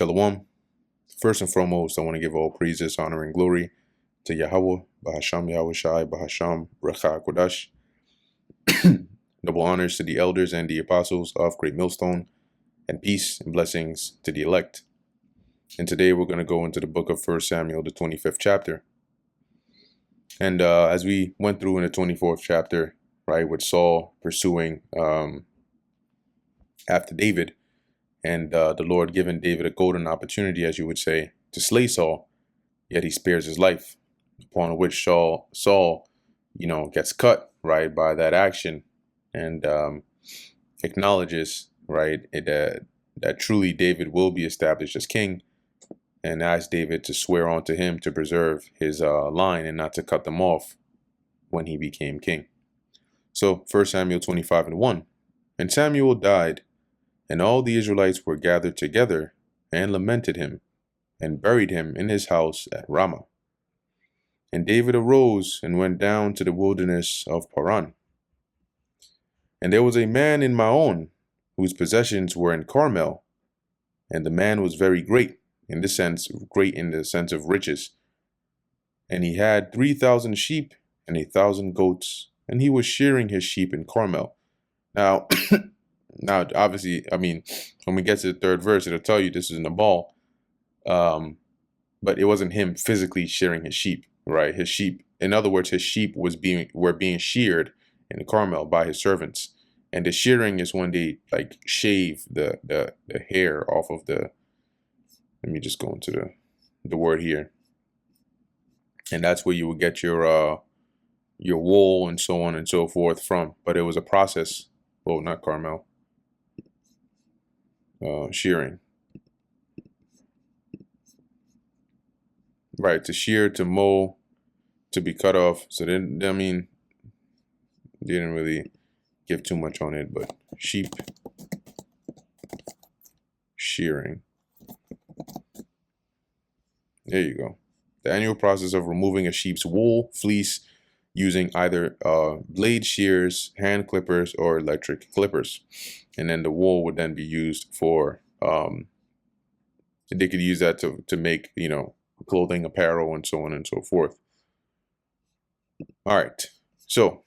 Shalom. First and foremost, I want to give all praises, honor, and glory to Yahweh, Bahasham Yahweh Shai, Bahasham Recha Kodash. Double honors to the elders and the apostles of Great Millstone, and peace and blessings to the elect. And today we're going to go into the book of 1 Samuel, the 25th chapter. And as we went through in the 24th chapter, right, with Saul pursuing after David, and the Lord giving David a golden opportunity, as you would say, to slay Saul, yet he spares his life, upon which Saul, gets cut, right, by that action, and acknowledges, right, that truly David will be established as king, and asks David to swear unto him to preserve his line and not to cut them off when he became king. So 1 Samuel 25:1, and Samuel died, and all the Israelites were gathered together and lamented him, and buried him in his house at Ramah. And David arose and went down to the wilderness of Paran. And there was a man in Maon, whose possessions were in Carmel, and the man was very great in the sense of riches. And he had 3,000 sheep and 1,000 goats, and he was shearing his sheep in Carmel. Now, obviously, when we get to the third verse, it'll tell you this is Nabal, but it wasn't him physically shearing his sheep, right? His sheep, in other words, his sheep were being sheared in Carmel by his servants, and the shearing is when they shave the hair off of the. Let me just go into the word here, and that's where you would get your wool and so on and so forth from. But it was a process. Well, not Carmel. Shearing. Right, to shear, to mow, to be cut off. So then, they didn't really give too much on it, but sheep shearing. There you go. The annual process of removing a sheep's wool, fleece, using either blade shears, hand clippers, or electric clippers. And then the wool would then be used for, they could use that to make, clothing, apparel, and so on and so forth. All right. So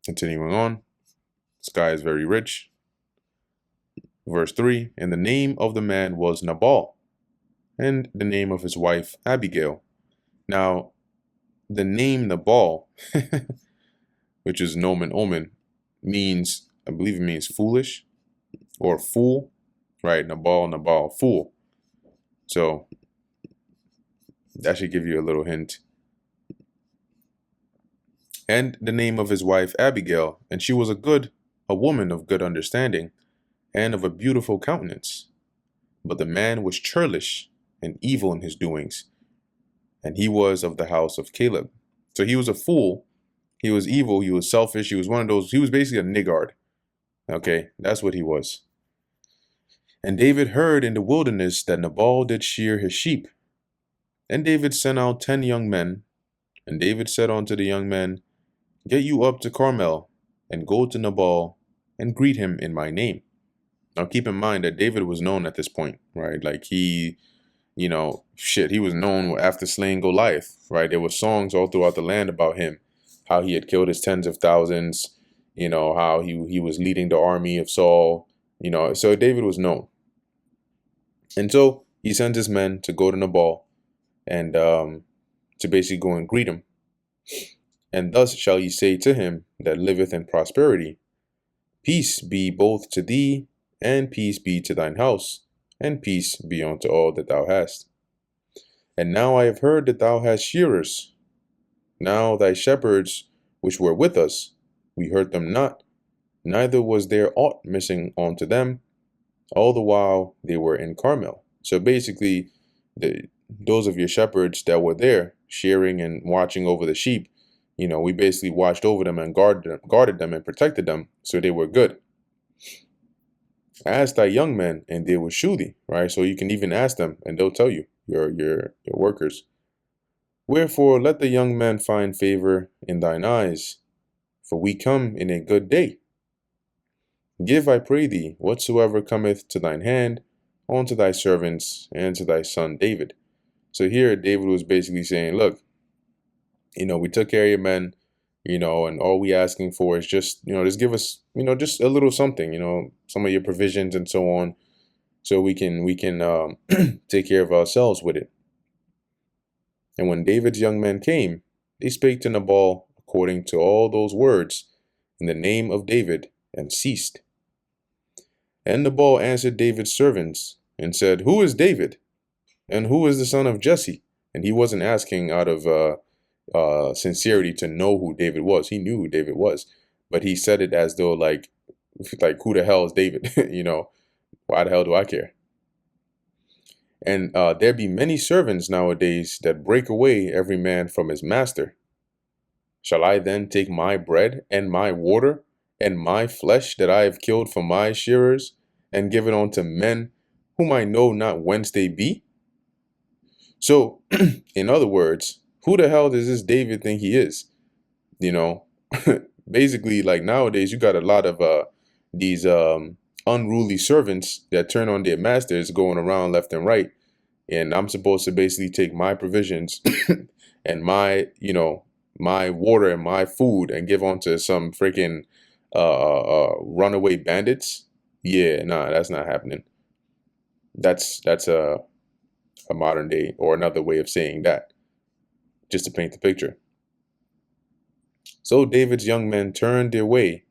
continuing on, this guy is very rich. Verse 3, and the name of the man was Nabal, and the name of his wife Abigail. Now, the name Nabal, which is nomen omen, means, I believe it means foolish or fool, right? Nabal, fool. So that should give you a little hint. And the name of his wife Abigail, and she was a woman of good understanding, and of a beautiful countenance. But the man was churlish and evil in his doings, and he was of the house of Caleb. So he was a fool, he was evil, he was selfish, he was he was basically a niggard. Okay, that's what he was. And David heard in the wilderness that Nabal did shear his sheep. And David sent out 10 young men, and David said unto the young men, get you up to Carmel, and go to Nabal, and greet him in my name. Now keep in mind that David was known at this point, right? Like he was known after slaying Goliath, right? There were songs all throughout the land about him, how he had killed his tens of thousands, how he was leading the army of Saul, so David was known. And so he sent his men to go to Nabal and to basically go and greet him. And thus shall ye say to him that liveth in prosperity, peace be both to thee, and peace be to thine house, and peace be unto all that thou hast. And now I have heard that thou hast shearers. Now thy shepherds which were with us, we hurt them not, neither was there aught missing unto them, all the while they were in Carmel. So basically, those of your shepherds that were there, shearing and watching over the sheep, we basically watched over them and guarded them and protected them, so they were good. Ask thy young men, and they will shew thee, right? So you can even ask them, and they'll tell you, your workers. Wherefore let the young men find favor in thine eyes, for we come in a good day. Give, I pray thee, whatsoever cometh to thine hand, unto thy servants and to thy son David. So here David was basically saying, look, we took care of your men, and all we asking for is just, just give us, just a little something, some of your provisions and so on, so we can take care of ourselves with it. And when David's young men came, they spake to Nabal according to all those words in the name of David, and ceased. And Nabal answered David's servants and said, who is David? And who is the son of Jesse? And he wasn't asking out of sincerity to know who David was. He knew who David was, but he said it as though like who the hell is David? Why the hell do I care? And there be many servants nowadays that break away every man from his master. Shall I then take my bread and my water and my flesh that I have killed for my shearers and give it unto men whom I know not whence they be? So, in other words, who the hell does this David think he is? You know, basically, like nowadays, you got a lot of these unruly servants that turn on their masters going around left and right. And I'm supposed to basically take my provisions and my water and my food and give on to some freaking runaway bandits. Yeah, nah, that's not happening. That's a modern day or another way of saying that, just to paint the picture. So David's young men turned their way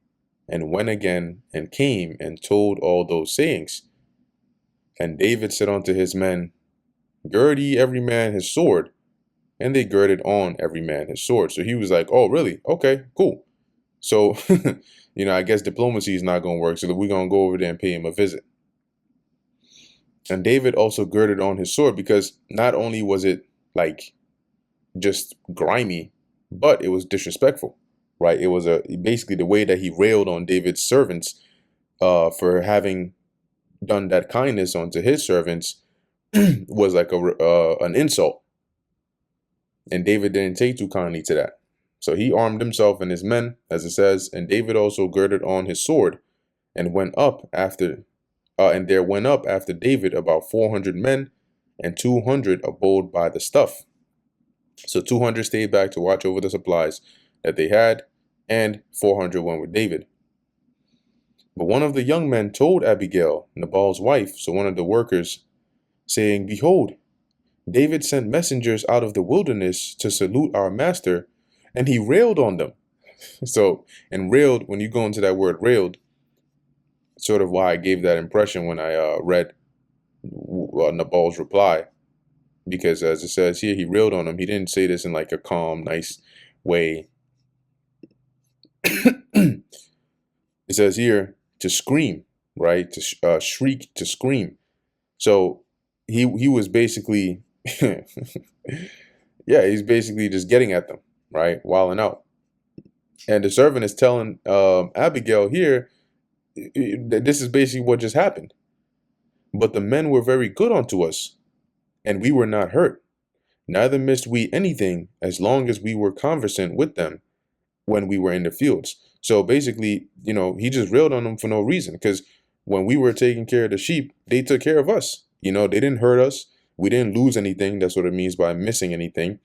and went again and came and told all those sayings. And David said unto his men, gird ye every man his sword. And they girded on every man his sword. So he was like, oh, really? Okay, cool. So, I guess diplomacy is not going to work. So we're going to go over there and pay him a visit. And David also girded on his sword because not only was it like just grimy, but it was disrespectful, right? It was basically the way that he railed on David's servants for having done that kindness unto his servants was like an insult. And David didn't take too kindly to that. So he armed himself and his men, as it says, and David also girded on his sword and went up after, and there went up after David about 400 men, and 200 abode by the stuff. So 200 stayed back to watch over the supplies that they had, and 400 went with David. But one of the young men told Abigail, Nabal's wife, so one of the workers, saying, behold, David sent messengers out of the wilderness to salute our master, and he railed on them. So, and railed, when you go into that word railed, sort of why I gave that impression when I read Nabal's reply. Because as it says here, he railed on him. He didn't say this in like a calm, nice way. It says here to scream, right? To shriek, to scream. So he was basically, yeah, he's basically just getting at them, right? Wilding out. And the servant is telling Abigail here that this is basically what just happened. But the men were very good unto us, and we were not hurt. Neither missed we anything as long as we were conversant with them when we were in the fields. So basically, he just railed on them for no reason, because when we were taking care of the sheep, they took care of us. They didn't hurt us. We didn't lose anything. That's what it means by missing anything.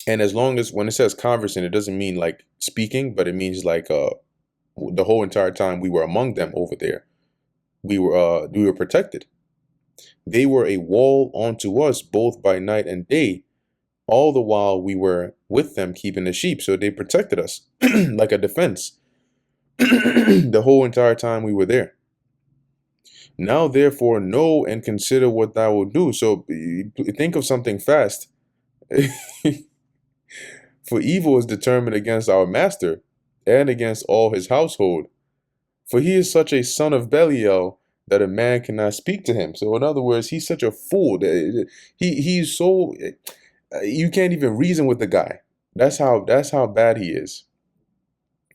And as long as, when it says conversant, it doesn't mean like speaking, but it means like the whole entire time we were among them over there, we were protected. They were a wall unto us both by night and day, all the while we were with them keeping the sheep. So they protected us like a defense the whole entire time we were there. Now, therefore, know and consider what thou wilt do. So think of something fast. For evil is determined against our master and against all his household. For he is such a son of Belial that a man cannot speak to him. So in other words, he's such a fool that he's so, you can't even reason with the guy. That's how bad he is.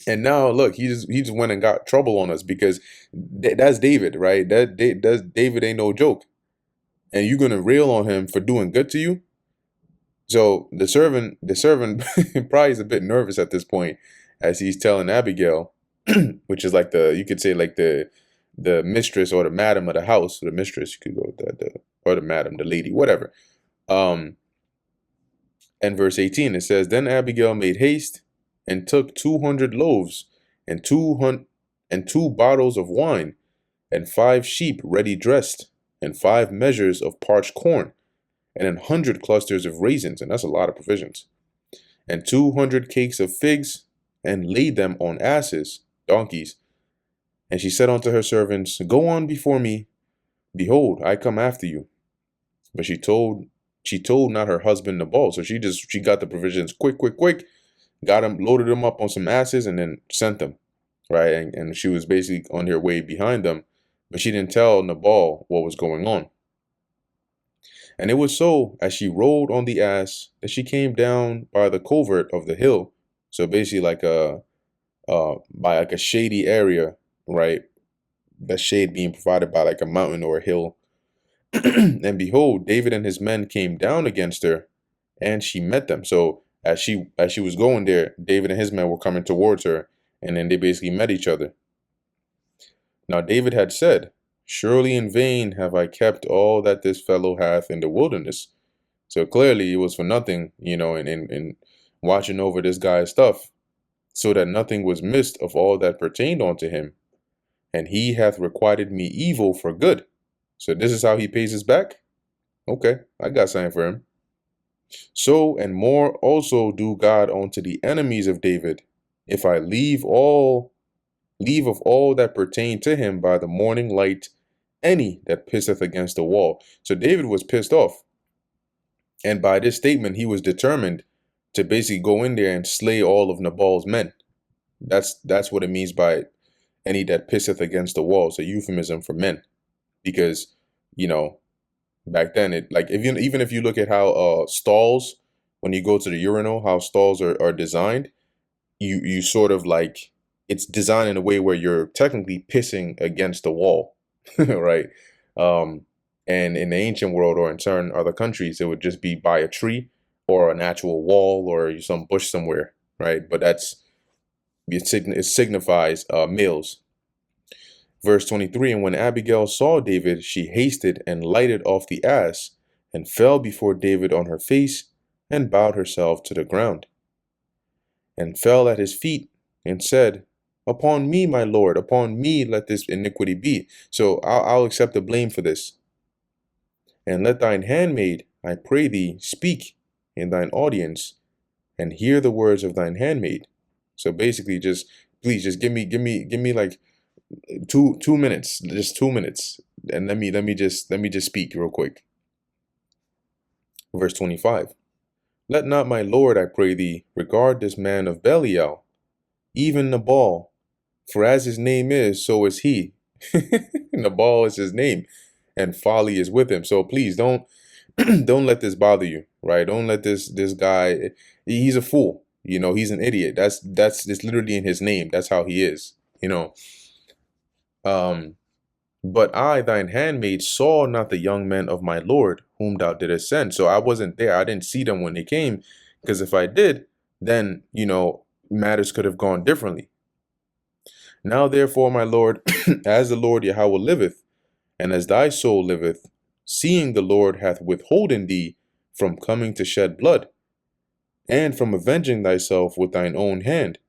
And now look, he just went and got trouble on us because that's David, right? That's David ain't no joke. And you're gonna rail on him for doing good to you. So the servant probably is a bit nervous at this point as he's telling Abigail, which is like you could say like the the mistress or the madam of the house, the mistress, you could go with that, or the madam, the lady, whatever. Um, and verse 18, it says, Then Abigail made haste and took 200 loaves and 200 and 2 bottles of wine and 5 sheep ready dressed and 5 measures of parched corn and 100 clusters of raisins, and that's a lot of provisions, and 200 cakes of figs, and laid them on asses, donkeys. And she said unto her servants, Go on before me, behold, I come after you. But she told not her husband Nabal. So she got the provisions quick, got him, loaded them up on some asses, and then sent them, right? And she was basically on her way behind them, but she didn't tell Nabal what was going on. And it was so, as she rode on the ass, that she came down by the covert of the hill. So basically like by like a shady area, right? The shade being provided by like a mountain or a hill. And behold, David and his men came down against her, and she met them. So as she was going there, David and his men were coming towards her, and then they basically met each other. Now David had said, Surely in vain have I kept all that this fellow hath in the wilderness. So clearly it was for nothing, in watching over this guy's stuff, so that nothing was missed of all that pertained unto him. And he hath requited me evil for good. So this is how he pays us back? Okay, I got something for him. So and more also do God unto the enemies of David, if I leave of all that pertain to him by the morning light, any that pisseth against the wall. So David was pissed off. And by this statement, he was determined to basically go in there and slay all of Nabal's men. That's what it means by any that pisseth against the wall. It's a euphemism for men. Because, back then, it like even if you look at how stalls, when you go to the urinal, how stalls are designed, you sort of like, it's designed in a way where you're technically pissing against the wall, right? And in the ancient world or in certain other countries, it would just be by a tree or an actual wall or some bush somewhere, right? But it signifies males. Verse 23, And when Abigail saw David, she hasted and lighted off the ass, and fell before David on her face, and bowed herself to the ground, and fell at his feet, and said, Upon me, my lord, upon me let this iniquity be. So I'll accept the blame for this. And let thine handmaid, I pray thee, speak in thine audience, and hear the words of thine handmaid. So basically, please give me like 2 minutes, just 2 minutes, and let me just speak real quick. Verse 25. Let not my lord, I pray thee, regard this man of Belial, even Nabal, for as his name is, so is he. Nabal is his name, and folly is with him. So please don't don't let this bother you, right? Don't let this guy. He's a fool. He's an idiot. That's it's literally in his name. That's how he is. But I, thine handmaid, saw not the young men of my lord, whom thou didst send. So I wasn't there. I didn't see them when they came, because if I did, then, matters could have gone differently. Now, therefore, my lord, as the Lord Yahweh liveth, and as thy soul liveth, seeing the Lord hath withholden thee from coming to shed blood, and from avenging thyself with thine own hand,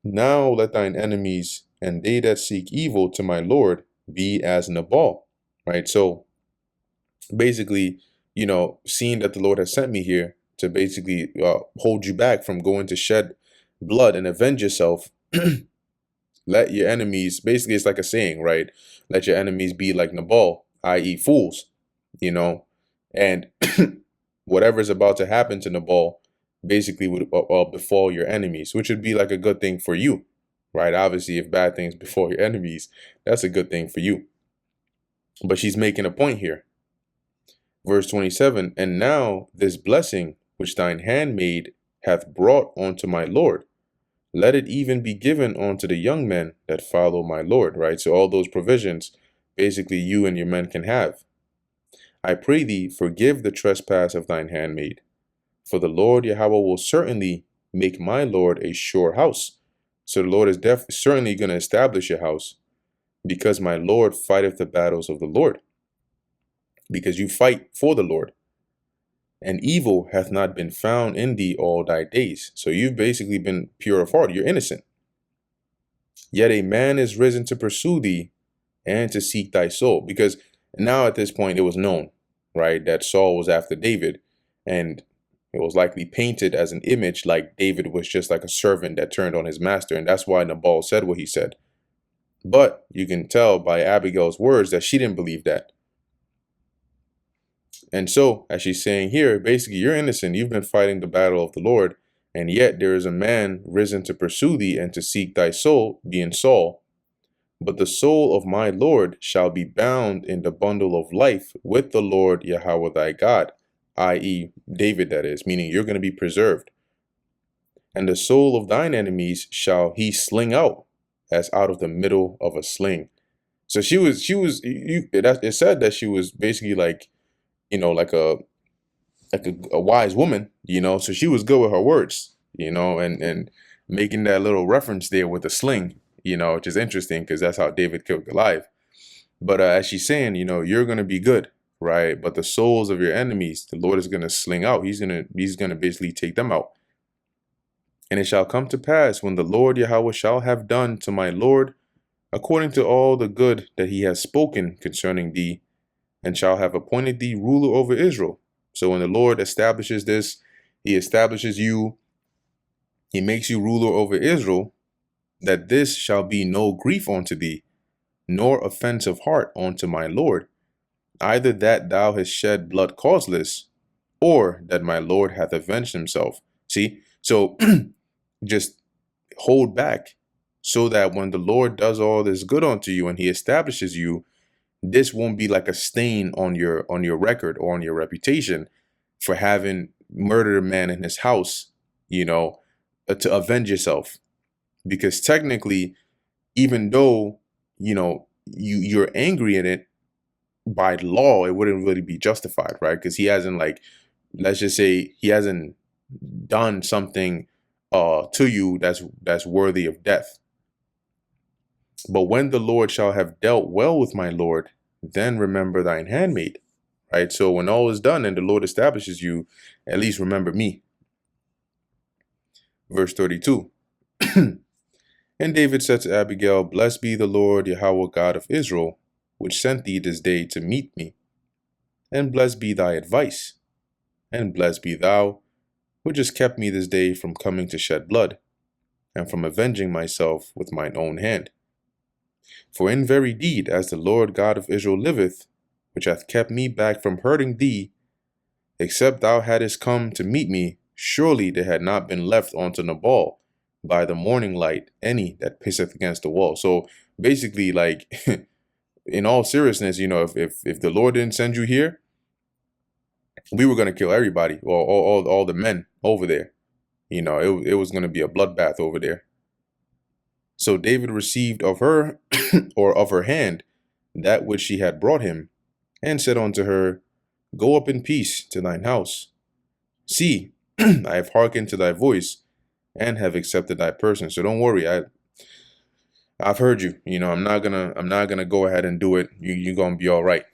now let thine enemies and they that seek evil to my lord be as Nabal. Right? So basically, seeing that the Lord has sent me here to basically hold you back from going to shed blood and avenge yourself, let your enemies, basically it's like a saying, right? Let your enemies be like Nabal, i.e. fools, and whatever is about to happen to Nabal basically would befall your enemies, which would be like a good thing for you, right? Obviously, if bad things befall your enemies, that's a good thing for you. But she's making a point here. Verse 27, And now this blessing which thine handmaid hath brought unto my lord, let it even be given unto the young men that follow my lord, right? So all those provisions, basically you and your men can have. I pray thee, forgive the trespass of thine handmaid, for the Lord Yahweh will certainly make my lord a sure house, So the Lord is certainly going to establish your house, because my Lord fighteth the battles of the Lord, because you fight for the Lord. And evil hath not been found in thee all thy days. So you've basically been pure of heart. You're innocent. Yet a man is risen to pursue thee and to seek thy soul. Because now at this point it was known, right, that Saul was after David, and it was likely painted as an image like David was just like a servant that turned on his master. And that's why Nabal said what he said. But you can tell by Abigail's words that she didn't believe that. And so, as she's saying here, basically, you're innocent. You've been fighting the battle of the Lord, and yet there is a man risen to pursue thee and to seek thy soul, being Saul. But the soul of my Lord shall be bound in the bundle of life with the Lord Yahweh thy God, i.e., David, that is, meaning you're going to be preserved. And the soul of thine enemies shall he sling out, as out of the middle of a sling. So it said that she was basically like, like a wise woman, so she was good with her words, and making that little reference there with the sling, which is interesting because that's how David killed Goliath. But as she's saying, you're going to be good, right? But the souls of your enemies, the Lord is going to sling out. He's going to basically take them out. And it shall come to pass when the Lord Yahweh shall have done to my Lord according to all the good that he has spoken concerning thee, and shall have appointed thee ruler over Israel. So when the Lord establishes this, he establishes you, he makes you ruler over Israel, that this shall be no grief unto thee, nor offense of heart unto my Lord, either that thou hast shed blood causeless, or that my Lord hath avenged himself. See, so just hold back, so that when the Lord does all this good unto you and he establishes you, this won't be like a stain on your record or on your reputation for having murdered a man in his house, to avenge yourself. Because technically, even though, you're angry in it, by law, it wouldn't really be justified, right? Because he hasn't, like, let's just say he hasn't done something to you that's worthy of death. But when the Lord shall have dealt well with my Lord, then remember thine handmaid, right? So when all is done and the Lord establishes you, at least remember me. Verse 32. And David said to Abigail, Blessed be the Lord Yahweh God of Israel, which sent thee this day to meet me. And blessed be thy advice. And blessed be thou, which hast kept me this day from coming to shed blood, and from avenging myself with mine own hand. For in very deed, as the Lord God of Israel liveth, which hath kept me back from hurting thee, except thou hadst come to meet me, surely there had not been left unto Nabal by the morning light any that pisseth against the wall. So basically, like, in all seriousness, if the Lord didn't send you here, we were going to kill everybody, or all the men over there. It was going to be a bloodbath over there. So David received of her, or of her hand, that which she had brought him, and said unto her, Go up in peace to thine house. See, I have hearkened to thy voice, and have accepted thy person. So don't worry, I've heard you. I'm not gonna go ahead and do it. You're gonna be all right.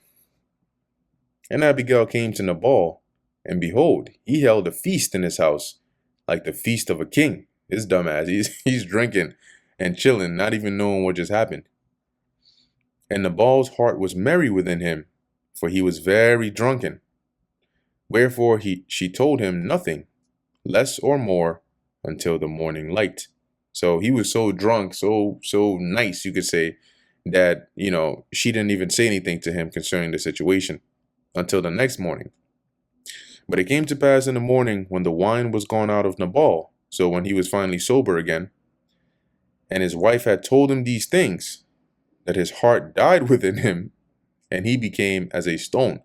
And Abigail came to Nabal, and behold, he held a feast in his house, like the feast of a king. His dumbass, he's drinking and chilling, not even knowing what just happened. And Nabal's heart was merry within him, for he was very drunken. Wherefore she told him nothing, less or more, until the morning light. So he was so drunk, so nice, you could say, that, she didn't even say anything to him concerning the situation until the next morning. But it came to pass in the morning, when the wine was gone out of Nabal, so when he was finally sober again, and his wife had told him these things, that his heart died within him, and he became as a stone.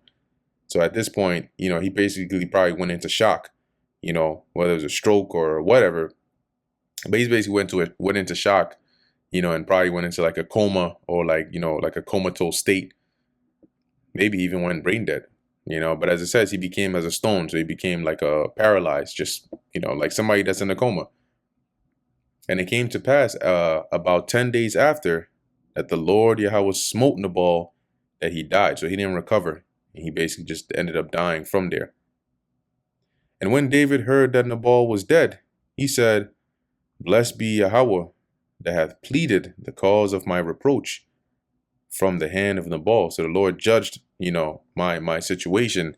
So at this point, he basically probably went into shock, whether it was a stroke or whatever. But he basically went into shock, and probably went into like a coma, or like a comatose state. Maybe even went brain dead, But as it says, he became as a stone. So he became like a paralyzed, just, like somebody that's in a coma. And it came to pass about 10 days after that the Lord Yahweh smote Nabal, that he died. So he didn't recover. He basically just ended up dying from there. And when David heard that Nabal was dead, he said, "Blessed be Yahweh, that hath pleaded the cause of my reproach from the hand of Nabal." So the Lord judged, my situation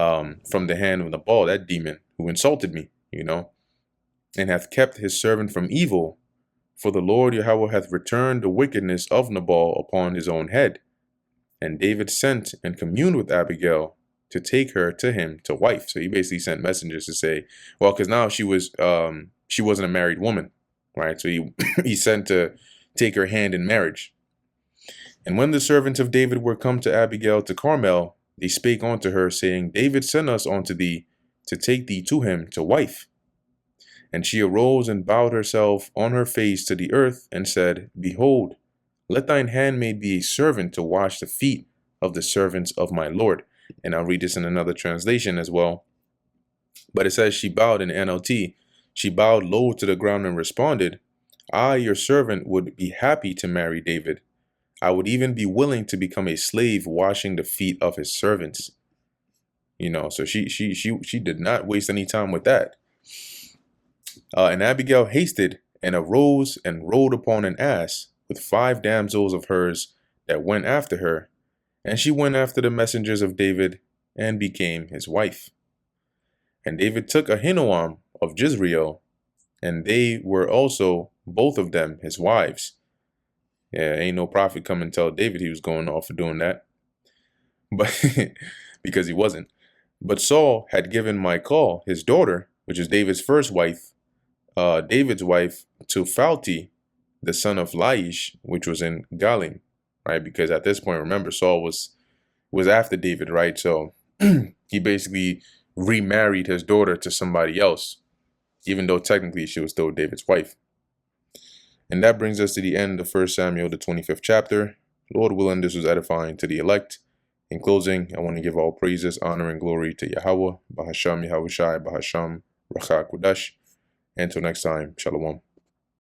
from the hand of Nabal, that demon who insulted me, and hath kept his servant from evil. For the Lord Yahweh hath returned the wickedness of Nabal upon his own head. And David sent and communed with Abigail to take her to him to wife. So he basically sent messengers to say, well, because now she wasn't a married woman, right? So he sent to take her hand in marriage. And when the servants of David were come to Abigail to Carmel, they spake unto her, saying, David sent us unto thee to take thee to him to wife. And she arose and bowed herself on her face to the earth, and said, Behold, let thine handmaid be a servant to wash the feet of the servants of my Lord. And I'll read this in another translation as well. But it says she bowed in NLT. She bowed low to the ground and responded, I, your servant, would be happy to marry David. I would even be willing to become a slave washing the feet of his servants. So she did not waste any time with that. And Abigail hasted and arose and rode upon an ass with 5 damsels of hers that went after her. And she went after the messengers of David and became his wife. And David took Ahinoam of Jezreel, and they were also both of them his wives. Yeah, ain't no prophet come and tell David he was going off for doing that. But because he wasn't. But Saul had given Michal, his daughter, which is David's first wife, David's wife, to Phalti, the son of Laish, which was in Galim, right? Because at this point, remember, Saul was after David, right? So he basically remarried his daughter to somebody else, even though technically she was still David's wife. And that brings us to the end of 1 Samuel, the 25th chapter. Lord willing, this was edifying to the elect. In closing, I want to give all praises, honor, and glory to Yahweh, Bahasham Yahushai, Bahasham Rachak Kudash. Until next time, Shalom.